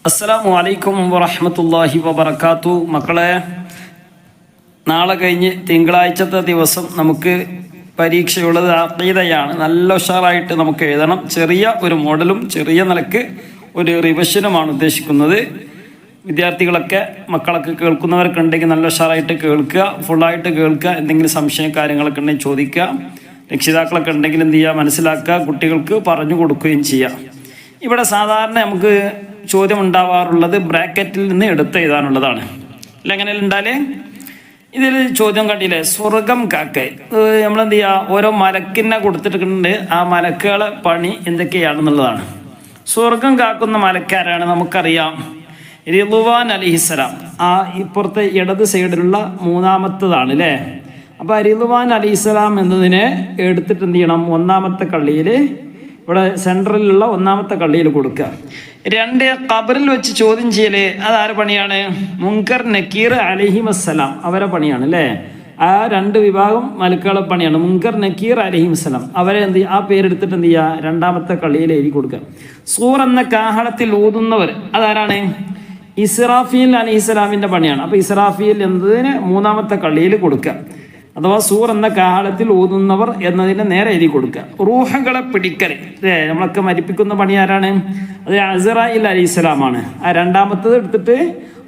അസ്സലാമു അലൈക്കും വറഹ്മത്തുള്ളാഹി വബറകാത്തു. മക്കളെ, നാളെ കഴിഞ്ഞ് തിങ്കളാഴ്ചത്തെ ദിവസം നമുക്ക് പരീക്ഷയുള്ളത് അഖീദയാണ്. നല്ല ഉഷാറായിട്ട് നമുക്ക് എഴുതണം. ചെറിയ ഒരു മോഡലും ചെറിയ നിലക്ക് ഒരു റിവിഷനുമാണ് ഉദ്ദേശിക്കുന്നത്. വിദ്യാർത്ഥികളൊക്കെ മക്കളൊക്കെ കേൾക്കുന്നവരൊക്കെ ഉണ്ടെങ്കിൽ നല്ല ഉഷാറായിട്ട് കേൾക്കുക, ഫുള്ളായിട്ട് കേൾക്കുക. എന്തെങ്കിലും സംശയം കാര്യങ്ങളൊക്കെ ഉണ്ടെങ്കിൽ ചോദിക്കുക. രക്ഷിതാക്കളൊക്കെ ഉണ്ടെങ്കിൽ എന്ത് ചെയ്യുക, മനസ്സിലാക്കുക, കുട്ടികൾക്ക് പറഞ്ഞു കൊടുക്കുകയും ചെയ്യുക. ഇവിടെ സാധാരണ നമുക്ക് ചോദ്യം ഉണ്ടാവാറുള്ളത് ബ്രാക്കറ്റിൽ നിന്ന് എടുത്ത് എഴുതാനുള്ളതാണ്. അല്ല, എങ്ങനെ ഉണ്ടാലേ ഇതിൽ ചോദ്യം കണ്ടില്ലേ, സ്വർഗം കാക്ക. നമ്മളെന്ത് ചെയ്യുക, ഓരോ മലക്കിനെ കൊടുത്തിട്ടുണ്ട്. ആ മലക്കുകളെ പണി എന്തൊക്കെയാണെന്നുള്ളതാണ്. സ്വർഗം കാക്കുന്ന മലക്കാരാണ് നമുക്കറിയാം, റിദ്വാൻ അലൈഹിസ്സലാം. ആ ഇപ്പുറത്തെ ഇടത് സൈഡിലുള്ള മൂന്നാമത്തതാണ് അല്ലേ. അപ്പോൾ റിദ്വാൻ അലൈഹിസ്സലാം എന്നതിനെ എടുത്തിട്ട് എന്ത് ചെയ്യണം, ഒന്നാമത്തെ കള്ളിയിൽ, ഇവിടെ സെൻട്രലിലുള്ള ഒന്നാമത്തെ കള്ളിയിൽ കൊടുക്കുക. രണ്ട്, ഖബറിൽ വെച്ച് ചോദ്യം ചെയ്യല് അതാരുടെ പണിയാണ്? മുൻകർ നക്കീർ അലൈഹിമസ്സലാം അവരെ പണിയാണ് അല്ലേ. ആ രണ്ട് വിഭാഗം മലക്കുകളെ പണിയാണ്. മുൻകർ നക്കീർ അലൈഹിമസ്സലാം അവരെ എന്ത് ചെയ്യുക, ആ പേരെടുത്തിട്ട് എന്ത് ചെയ്യുക, രണ്ടാമത്തെ കള്ളിയിൽ എഴുതി കൊടുക്കുക. സൂർ എന്ന കാഹളത്തിൽ ഊതുന്നവർ അതാരാണ്? ഇസ്രാഫീൽ അലൈഹിസ്സലാമിൻ്റെ പണിയാണ്. അപ്പോൾ ഇസ്രാഫീൽ എന്നതിന് മൂന്നാമത്തെ കള്ളിയിൽ കൊടുക്കുക. അഥവാ സൂർ എന്ന കാലത്തിൽ ഊതുന്നവർ എന്നതിനെ നേരെ എഴുതി കൊടുക്കുക. റൂഹകളെ പിടിക്കൽ അല്ലേ, നമ്മളൊക്കെ മരിപ്പിക്കുന്ന പണി ആരാണ്? അത് അസ്റായീൽ അലൈഹിസ്സലാമാണ്. ആ രണ്ടാമത്തത് എടുത്തിട്ട്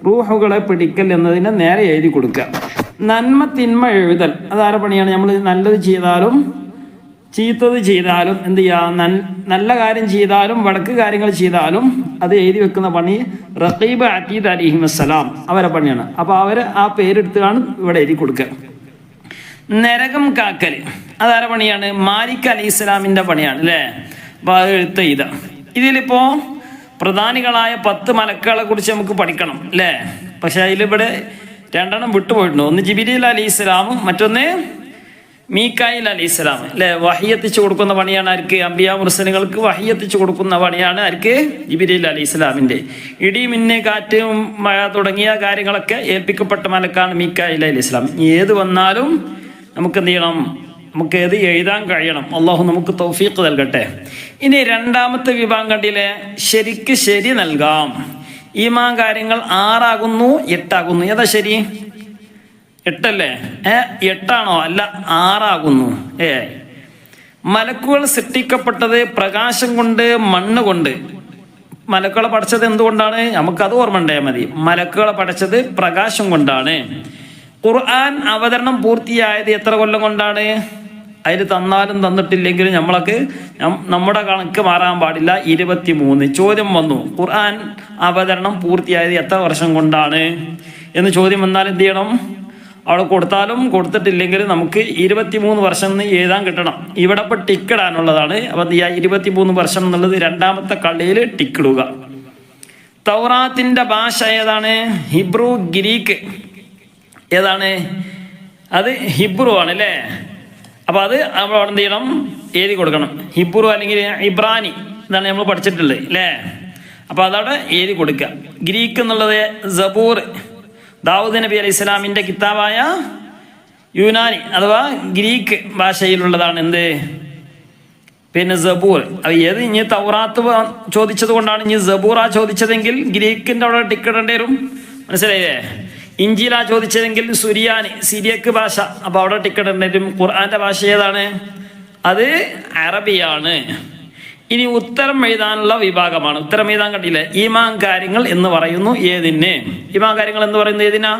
റൂഹുകളെ പിടിക്കൽ എന്നതിനെ നേരെ എഴുതി കൊടുക്കുക. നന്മ തിന്മ എഴുതൽ അതാരുടെ പണിയാണ്? നമ്മൾ നല്ലത് ചെയ്താലും ചീത്തത് ചെയ്താലും എന്ത് ചെയ്യുക, നല്ല കാര്യം ചെയ്താലും വടക്ക് കാര്യങ്ങൾ ചെയ്താലും അത് എഴുതി വെക്കുന്ന പണി റഖീബ് അതീദ് അലൈഹിസ്സലാം അവരെ പണിയാണ്. അപ്പോൾ അവർ ആ പേരെടുത്താണ് ഇവിടെ എഴുതി കൊടുക്കുക. നരകം കാക്കൽ അതാരുടെ പണിയാണ്? മാലിക് അലൈഹിസ്സലാമിൻ്റെ പണിയാണ് അല്ലേ. അപ്പോൾ അത് എഴുത്ത് ചെയ്ത. ഇതിലിപ്പോൾ പ്രധാനികളായ 10 മലക്കുകളെ കുറിച്ച് നമുക്ക് പഠിക്കണം അല്ലേ. പക്ഷെ അതിലിവിടെ 2 വിട്ടുപോയിട്ടുണ്ട്. ഒന്ന് ജിബ്രീൽ അലൈഹിസ്സലാമും മറ്റൊന്ന് മീകായിൽ അലൈഹിസ്സലാം അല്ലേ. വഹയ്യെത്തിച്ചു കൊടുക്കുന്ന പണിയാണ് ആർക്ക്? അംബിയാ മുർസലുകൾക്ക് വഹയ്യെത്തിച്ചു കൊടുക്കുന്ന പണിയാണ് ആർക്ക്? ജിബ്രീൽ അലൈഹിസ്സലാമിൻ്റെ. ഇടി, മിന്ന്, കാറ്റ്, മഴ തുടങ്ങിയ കാര്യങ്ങളൊക്കെ ഏൽപ്പിക്കപ്പെട്ട മലക്കാണ് മീകായിൽ അലൈഹിസ്സലാം. ഏത് വന്നാലും നമുക്ക് എന്ത് ചെയ്യണം, നമുക്ക് ഏത് എഴുതാൻ കഴിയണം. അള്ളാഹു നമുക്ക് തൗഫീഖ് നൽകട്ടെ. ഇനി രണ്ടാമത്തെ വിഭാഗം കണ്ടില്ലേ, ശരിക്ക് ശരി നൽകാം. ഈമാൻ കാര്യങ്ങൾ 6 ആകുന്നു 8 ആകുന്നു. ഏതാ ശരി? 8 അല്ലേ? 8 ആണോ? അല്ല, 6 ആകുന്നു. മലക്കുകൾ സൃഷ്ടിക്കപ്പെട്ടത് പ്രകാശം കൊണ്ട്, മണ്ണ് കൊണ്ട്. മലക്കുകളെ പഠിച്ചത് എന്തുകൊണ്ടാണ്? നമുക്കത് ഓർമ്മ ഉണ്ടായാൽ മതി. മലക്കുകളെ പഠിച്ചത് പ്രകാശം കൊണ്ടാണ്. ഖുർആൻ അവതരണം പൂർത്തിയായത് എത്ര കൊല്ലം കൊണ്ടാണ്? അതിൽ തന്നാലും തന്നിട്ടില്ലെങ്കിലും നമ്മുടെ കണക്ക് മാറാൻ പാടില്ല. 23. ചോദ്യം വന്നു, ഖുർആൻ അവതരണം പൂർത്തിയായത് എത്ര വർഷം കൊണ്ടാണ് എന്ന് ചോദ്യം വന്നാൽ എന്ത് ചെയ്യണം? അവിടെ കൊടുത്താലും കൊടുത്തിട്ടില്ലെങ്കിലും നമുക്ക് 23 വർഷം എന്ന് എഴുതാൻ കിട്ടണം. ഇവിടെ ഇപ്പോൾ ടിക്കിടാനുള്ളതാണ്. അപ്പം 23 വർഷം എന്നുള്ളത് രണ്ടാമത്തെ കള്ളിയിൽ ടിക്കിടുക. തൗറാത്തിൻ്റെ ഭാഷ ഏതാണ്? Hebrew, Greek. ഏതാണ്? അത് ഹിബ്രു ആണ് അല്ലേ. അപ്പോൾ അത് നമ്മൾ അവിടെ എന്ത് ചെയ്യണം, എഴുതി കൊടുക്കണം. ഹിബ്രു അല്ലെങ്കിൽ ഇബ്രാനി ഇതാണ് നമ്മൾ പഠിച്ചിട്ടുള്ളത് അല്ലേ. അപ്പോൾ അതവിടെ എഴുതി കൊടുക്കുക. ഗ്രീക്ക് എന്നുള്ളത് സബൂർ, ദാവൂദ് നബി അലൈഹി സ്വലാമിൻ്റെ കിതാബായ യുനാനി അഥവാ ഗ്രീക്ക് ഭാഷയിലുള്ളതാണ് എന്ത്, പിന്നെ സബൂർ. അത് ഏത്? ഇനി തൗറാത്ത് ചോദിച്ചത് കൊണ്ടാണ് ഇനി സബൂറ ചോദിച്ചതെങ്കിൽ ഗ്രീക്കിൻ്റെ അവിടെ ടിക്കിടേണ്ടി വരും. മനസ്സിലായില്ലേ? ഇഞ്ചീല ചോദിച്ചതെങ്കിൽ സുരിയാനി, സിരിയക്ക് ഭാഷ, അപ്പോൾ അവിടെ ടിക്കറ്റ് ഉണ്ടെങ്കിലും. ഖുർആൻ്റെ ഭാഷ ഏതാണ്? അത് അറബിയാണ്. ഇനി ഉത്തരം എഴുതാനുള്ള വിഭാഗമാണ്. ഉത്തരം എഴുതാൻ കണ്ടില്ലേ, ഈമാൻ കാര്യങ്ങൾ എന്ന് പറയുന്നു. ഏതിന്? ഈമാൻ കാര്യങ്ങൾ എന്ന് പറയുന്നത് ഏതിനാ?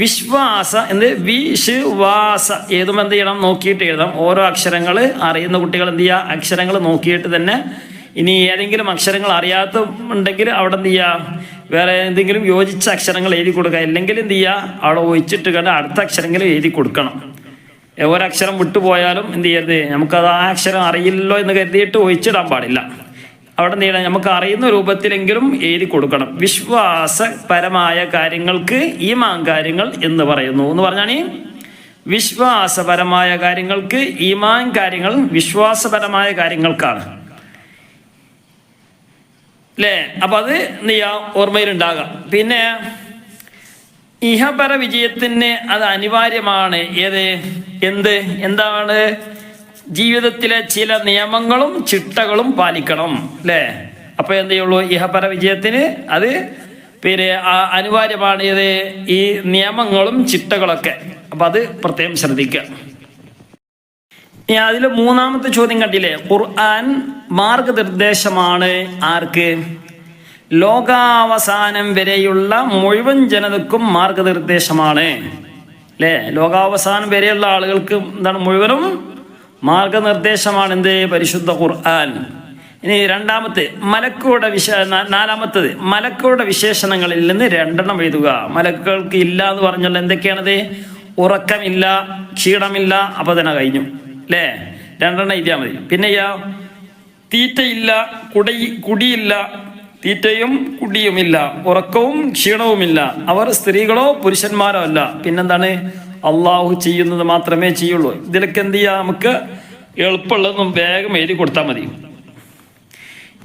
വിശ്വാസ എന്ത്, വിശ്വാസ. ഏതും എന്ത് ചെയ്യണം, നോക്കിയിട്ട് എഴുതാം. ഓരോ അക്ഷരങ്ങൾ അറിയുന്ന കുട്ടികൾ എന്ത് ചെയ്യുക, അക്ഷരങ്ങൾ നോക്കിയിട്ട് തന്നെ. ഇനി ഏതെങ്കിലും അക്ഷരങ്ങൾ അറിയാത്ത ഉണ്ടെങ്കിൽ അവിടെ എന്ത് ചെയ്യുക, വേറെ എന്തെങ്കിലും യോജിച്ച അക്ഷരങ്ങൾ എഴുതി കൊടുക്കുക. അല്ലെങ്കിൽ എന്ത് ചെയ്യുക, അവിടെ ഒഴിച്ചിട്ട് കണ്ട് അടുത്ത അക്ഷരങ്ങൾ എഴുതി കൊടുക്കണം. ഒരക്ഷരം വിട്ടുപോയാലും എന്ത് ചെയ്യരുത്, നമുക്കത് ആ അക്ഷരം അറിയില്ലല്ലോ എന്ന് കരുതിയിട്ട് ഒഴിച്ചിടാൻ പാടില്ല. അവിടെ എന്ത് ചെയ്യണം, നമുക്ക് അറിയുന്ന രൂപത്തിലെങ്കിലും എഴുതി കൊടുക്കണം. വിശ്വാസപരമായ കാര്യങ്ങൾക്ക് ഈമാൻ കാര്യങ്ങൾ എന്ന് പറയുന്നു. എന്ന് പറഞ്ഞാൽ വിശ്വാസപരമായ കാര്യങ്ങൾക്ക് ഈമാൻ കാര്യങ്ങൾ വിശ്വാസപരമായ കാര്യങ്ങൾക്കാണ് അല്ലേ. അപ്പം അത് എന്ത് ചെയ്യുക, ഓർമ്മയിലുണ്ടാകാം. പിന്നെ ഇഹപര വിജയത്തിന് അത് അനിവാര്യമാണ്. എന്താണ്? ജീവിതത്തിലെ ചില നിയമങ്ങളും ചിട്ടകളും പാലിക്കണം അല്ലേ. അപ്പോൾ എന്ത് ചെയ്യുള്ളൂ, ഇഹപര വിജയത്തിന് അത് പിന്നെ അനിവാര്യമാണ് ഇത് ഈ നിയമങ്ങളും ചിട്ടകളൊക്കെ. അപ്പം അത് പ്രത്യേകം ശ്രദ്ധിക്കുക. ഇനി അതിൽ മൂന്നാമത്തെ ചോദ്യം കണ്ടില്ലേ, ഖുർആൻ മാർഗനിർദ്ദേശമാണ് ആർക്ക്? ലോകാവസാനം വരെയുള്ള മുഴുവൻ ജനതക്കും മാർഗനിർദ്ദേശമാണ് അല്ലേ? ലോകാവസാനം വരെയുള്ള ആളുകൾക്ക് എന്താണ്? മുഴുവനും മാർഗനിർദ്ദേശമാണ് എന്ത്? പരിശുദ്ധ ഖുർആൻ. ഇനി രണ്ടാമത്തെ മലക്കുകളുടെ നാലാമത്തത് മലക്കുകളുടെ വിശേഷണങ്ങളിൽ നിന്ന് 2 എഴുതുക. മലക്കുകൾക്ക് ഇല്ല എന്ന് പറഞ്ഞാൽ എന്തൊക്കെയാണത്? ഉറക്കമില്ല, ക്ഷീണമില്ല, അപ്പോൾ തന്നെ കഴിഞ്ഞു അല്ലേ? 2 എഴുതിയാൽ മതി. പിന്നെ തീറ്റയില്ല, കുടിയില്ല, തീറ്റയും കുടിയുമില്ല, ഉറക്കവും ക്ഷീണവുമില്ല, അവർ സ്ത്രീകളോ പുരുഷന്മാരോ അല്ല. പിന്നെന്താണ്? അള്ളാഹു ചെയ്യുന്നത് മാത്രമേ ചെയ്യുള്ളൂ. ഇതിലൊക്കെ എന്ത് ചെയ്യാം? നമുക്ക് എളുപ്പമുള്ളതൊന്നും വേഗം എഴുതി കൊടുത്താൽ മതി.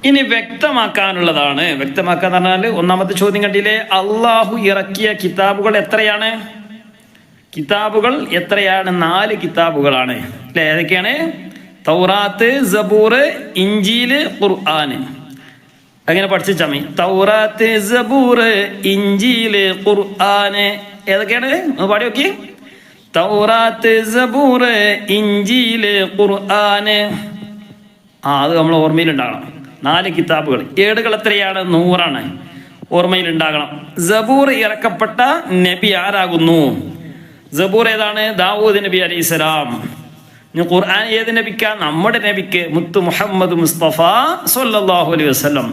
ഇനി വ്യക്തമാക്കാനുള്ളതാണ്. വ്യക്തമാക്കാൻ പറഞ്ഞാൽ ഒന്നാമത്തെ ചോദ്യം കണ്ടില്ലേ, അള്ളാഹു ഇറക്കിയ കിതാബുകൾ എത്രയാണ്? കിതാബുകൾ എത്രയാണ്? 4 കിതാബുകളാണ് അല്ലെ? ഏതൊക്കെയാണ്? തൗറാത്ത്, സബൂർ, ഇഞ്ചീല്, ഖുർആന്. അങ്ങനെ പഠിച്ചാൽ മതി. തൗറാത്ത്, സബൂർ, ഇഞ്ചീല്, ഖുർആന്. ഏതൊക്കെയാണ്? പാടി നോക്കി. തൗറാത്ത്, സബൂർ, ഇഞ്ചീല്, ഖുർആന്. അത് നമ്മൾ ഓർമ്മയിലുണ്ടാകണം. 4 കിതാബുകൾ. ഏടുകൾ എത്രയാണ്? 100 ഓർമ്മയിലുണ്ടാകണം. സബൂർ ഇറക്കപ്പെട്ട നബി ആരാകുന്നു? സബൂർ ഏതാണ്? ദാവൂദ് നബി അലൈഹിസ്സലാം. ഖുർആൻ ഏത് നബിക്കാ? നമ്മുടെ നബിക്ക്, മുത്തു മുഹമ്മദ് മുസ്തഫ സ്വല്ലല്ലാഹു അലൈഹി വസല്ലം.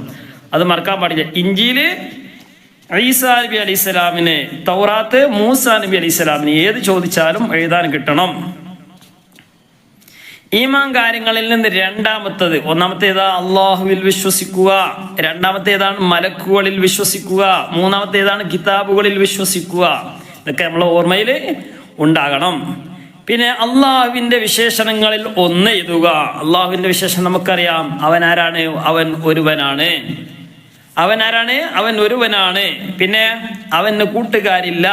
അത് മറക്കാൻ പാടില്ല. ഇഞ്ചീല് ഈസാ നബി അലൈഹിസ്സലാമിന്, തൗറാത്ത് മൂസാ നബി അലൈഹിസ്സലാമിന്. ഏത് ചോദിച്ചാലും എഴുതാൻ കിട്ടണം. ഈമാൻ കാര്യങ്ങളിൽ നിന്ന് രണ്ടാമത്തത്, ഒന്നാമത്തേതാ അള്ളാഹുവിൽ വിശ്വസിക്കുക, രണ്ടാമത്തേതാണ് മലക്കുകളിൽ വിശ്വസിക്കുക, മൂന്നാമത്തേതാണ് കിതാബുകളിൽ വിശ്വസിക്കുക. ഇതൊക്കെ നമ്മളെ ഓർമ്മയിൽ ഉണ്ടാകണം. പിന്നെ അള്ളാഹുവിൻ്റെ വിശേഷണങ്ങളിൽ 1 എഴുതുക. അള്ളാഹുവിൻ്റെ വിശേഷണം നമുക്കറിയാം. അവൻ ആരാണ്? അവൻ ഒരുവനാണ്. അവൻ ആരാണ്? അവൻ ഒരുവനാണ്. പിന്നെ അവന് കൂട്ടുകാരില്ല.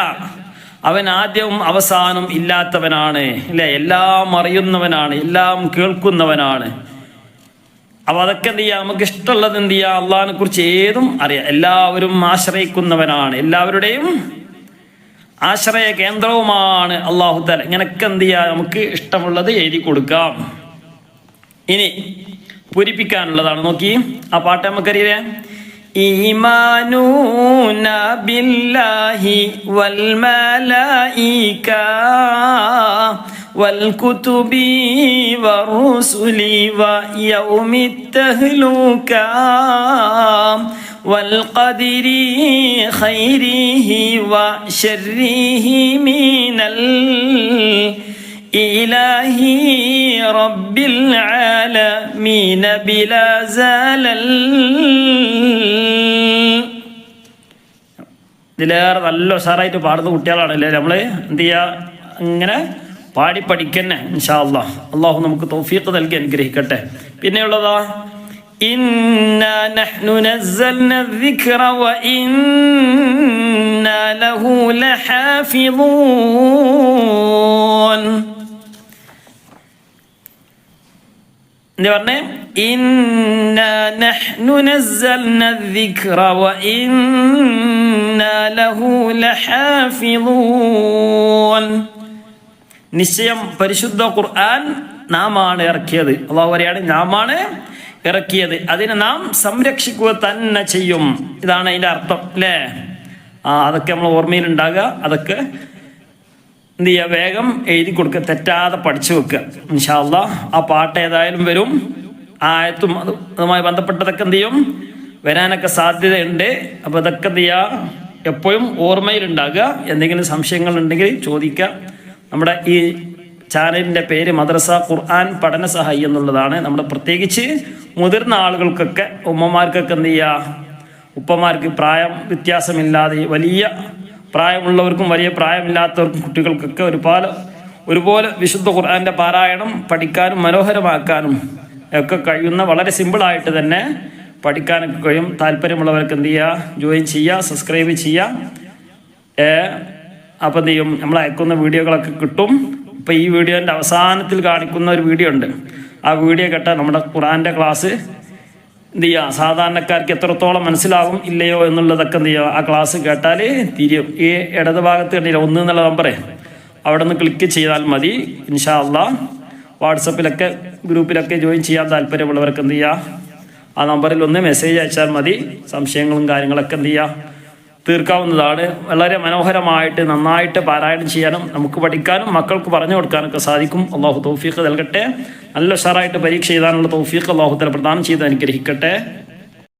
അവൻ ആദ്യവും അവസാനം ഇല്ലാത്തവനാണ് അല്ലെ? എല്ലാം അറിയുന്നവനാണ്, എല്ലാം കേൾക്കുന്നവനാണ്. അപ്പൊ അതൊക്കെ എന്ത് ചെയ്യാം? നമുക്ക് ഇഷ്ടമുള്ളത് എന്ത് ചെയ്യാം? അള്ളാഹിനെ കുറിച്ച് ഏതും അറിയാം. എല്ലാവരും ആശ്രയിക്കുന്നവനാണ്, എല്ലാവരുടെയും ആശ്രയ കേന്ദ്രവുമാണ് അള്ളാഹു തആല. ഇങ്ങനൊക്കെ എന്ത് ചെയ്യാം? നമുക്ക് ഇഷ്ടമുള്ളത് എഴുതി കൊടുക്കാം. ഇനി പൂരിപ്പിക്കാനുള്ളതാണ്. നോക്കി ആ പാട്ട് നമുക്കറിയില്ലേ? ഈമാനൂന ബില്ലാഹി വൽ മലായിക വൽ കുതുബി വറുസുലി വയൗമിത് തഹ്ലൂക വൽ ഖദരി ഖൈരിഹി വശർരിഹി മിനൽ ഇലാഹി റബ്ബിൽ ആലമീന ബിലാ സലൽ. ഇതിലേറെ നല്ല ഉഷാറായിട്ട് പാടുന്ന കുട്ടികളാണല്ലേ നമ്മൾ. എന്ത് ചെയ്യുക? ഇങ്ങനെ പാടി പഠിക്കന്നെ ഇൻഷാ അല്ലാഹ്. അള്ളാഹു നമുക്ക് തൗഫീഖ് നൽകി അനുഗ്രഹിക്കട്ടെ. പിന്നെയുള്ളതാ ഇന്നാ നഹ്നു നസ്സൽനാ الذിക്റ വഇന്നാ ലഹു ലഹാഫിളൂൻ. എന്താ പറഞ്ഞേ? ഇന്നാ നഹ്നു നസ്സൽനാ الذിക്റ വഇന്നാ ലഹു ലഹാഫിളൂൻ. നിശ്ചയം പരിശുദ്ധ ഖുർആൻ നാമാണ് ഇറക്കിയത്. അല്ലാഹു പറയാണ് നാമാണ് ഇറക്കിയത്, അതിനെ നാം സംരക്ഷിക്കുക തന്നെ ചെയ്യും. ഇതാണ് അതിൻ്റെ അർത്ഥം അല്ലേ? അതൊക്കെ നമ്മൾ ഓർമ്മയിലുണ്ടാകുക. അതൊക്കെ എന്ത് ചെയ്യുക? വേഗം എഴുതി കൊടുക്കുക, തെറ്റാതെ പഠിച്ചു വെക്കുക ഇൻഷാ അല്ലാഹ്. ആ പാട്ട് ഏതായാലും വരും. ആയത്തും അതുമായി ബന്ധപ്പെട്ടതൊക്കെ എന്ത് ചെയ്യും? വരാനൊക്കെ സാധ്യതയുണ്ട്. അപ്പോൾ ഇതൊക്കെ എന്ത് ചെയ്യുക? എപ്പോഴും ഓർമ്മയിലുണ്ടാകുക. എന്തെങ്കിലും സംശയങ്ങൾ ഉണ്ടെങ്കിൽ ചോദിക്കുക. നമ്മുടെ ഈ ചാനലിൻ്റെ പേര് മദ്രസ ഖുർആൻ പഠന സഹായി എന്നുള്ളതാണ്. നമ്മുടെ പ്രത്യേകിച്ച് മുതിർന്ന ആളുകൾക്കൊക്കെ, ഉമ്മമാർക്കൊക്കെ എന്ത് ചെയ്യുക? ഉപ്പമാർക്ക് പ്രായം വ്യത്യാസമില്ലാതെ, വലിയ പ്രായമുള്ളവർക്കും വലിയ പ്രായമില്ലാത്തവർക്കും കുട്ടികൾക്കൊക്കെ ഒരുപോലെ വിശുദ്ധ ഖുർആൻ്റെ പാരായണം പഠിക്കാനും മനോഹരമാക്കാനും ഒക്കെ കഴിയുന്ന, വളരെ സിമ്പിളായിട്ട് തന്നെ പഠിക്കാനൊക്കെ കഴിയും. താല്പര്യമുള്ളവർക്ക് എന്ത് ചെയ്യുക? ജോയിൻ ചെയ്യുക, സബ്സ്ക്രൈബ് ചെയ്യുക. അപ്പോൾ എന്ത് ചെയ്യും? നമ്മൾ അയക്കുന്ന വീഡിയോകളൊക്കെ കിട്ടും. ഇപ്പോൾ ഈ വീഡിയോൻ്റെ അവസാനത്തിൽ കാണിക്കുന്ന ഒരു വീഡിയോ ഉണ്ട്. ആ വീഡിയോ കേട്ടാൽ നമ്മുടെ ഖുർആൻ്റെ ക്ലാസ് എന്ത് ചെയ്യുക, സാധാരണക്കാർക്ക് എത്രത്തോളം മനസ്സിലാകും ഇല്ലയോ എന്നുള്ളതൊക്കെ എന്ത് ചെയ്യുക, ആ ക്ലാസ് കേട്ടാൽ തിരിയും. ഈ ഇടത് ഭാഗത്ത് കണ്ടില്ല 1 എന്നുള്ള നമ്പറേ, അവിടെ നിന്ന് ക്ലിക്ക് ചെയ്താൽ മതി. ഇൻഷാ അല്ലാഹ് വാട്സപ്പിലൊക്കെ ഗ്രൂപ്പിലൊക്കെ ജോയിൻ ചെയ്യാൻ താല്പര്യമുള്ളവർക്ക് എന്ത് ചെയ്യുക, ആ നമ്പറിൽ ഒന്ന് മെസ്സേജ് അയച്ചാൽ മതി. സംശയങ്ങളും കാര്യങ്ങളൊക്കെ എന്ത് ചെയ്യുക, തീർക്കാവുന്നതാണ്. വളരെ മനോഹരമായിട്ട് നന്നായിട്ട് പാരായണം ചെയ്യാനും നമുക്ക് പഠിക്കാനും മക്കൾക്ക് പറഞ്ഞു കൊടുക്കാനൊക്കെ സാധിക്കും. അള്ളാഹു തൗഫീഖ് നൽകട്ടെ. നല്ല ഉഷാറായിട്ട് പരീക്ഷ എഴുതാനുള്ള തൗഫീഖ് അള്ളാഹു തആല പ്രദാനം ചെയ്ത് അനുഗ്രഹിക്കട്ടെ.